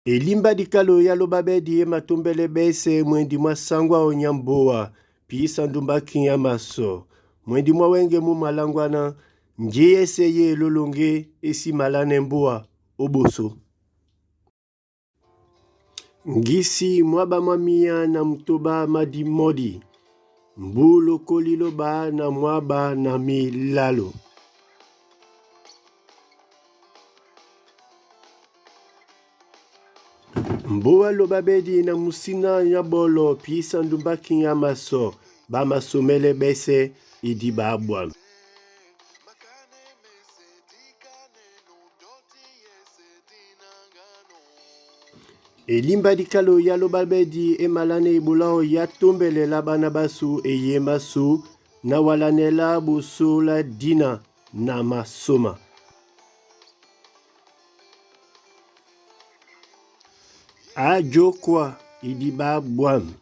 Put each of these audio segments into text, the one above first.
Elimba dikalo ya lobabedi matumbele bese mwendi mwa sangwa onyamboa pisa ndumba kinyamaso mwendi mwa wenge mu malangwana njiye seye lolonge esi malane mboa oboso ngisi mwaba mwamia na mtoba madimodi mbulo kolilo ba na mwaba na milalo mboa lobabedi na musina nyabolo pisa ndumba kinyamaso ba masomele bese idi ba abwa elimba dikalo ya lobabedi emalane ibulao ya tombelela bana basu eyemasu na walanela busola dina na masoma ajo kwa idiba bwam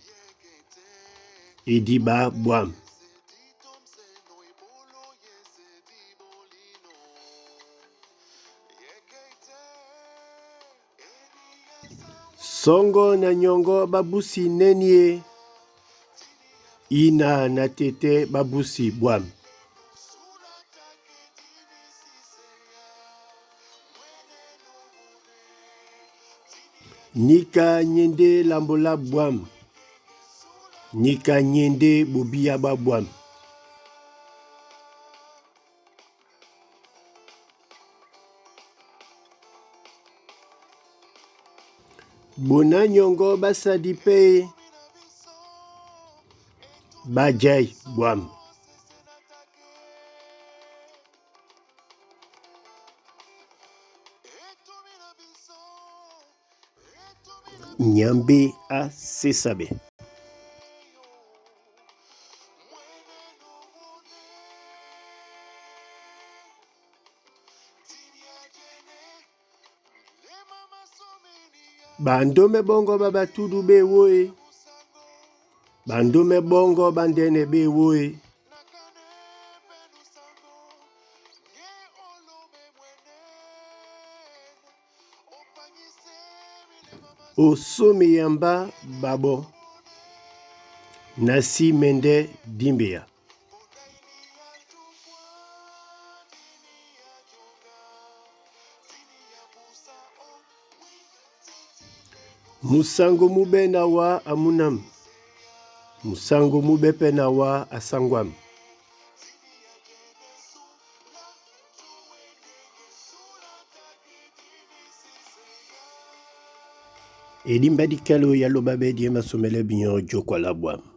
songo na nyongo babusi nenie ina na tete babusi bwam nika nyende lambola bwam nika nyende bobia ba bwam bona nyongo basadi pe bajai bwam nyambe a sesabe bandome bongo babatudu be woe bandome bongo bandene be woe osome yamba babo nasi mende dimbea musango mube na wa amunam musango mube pe na wa asangwam elimba dikalo ya lobabedi masomele binyo jokwa labwam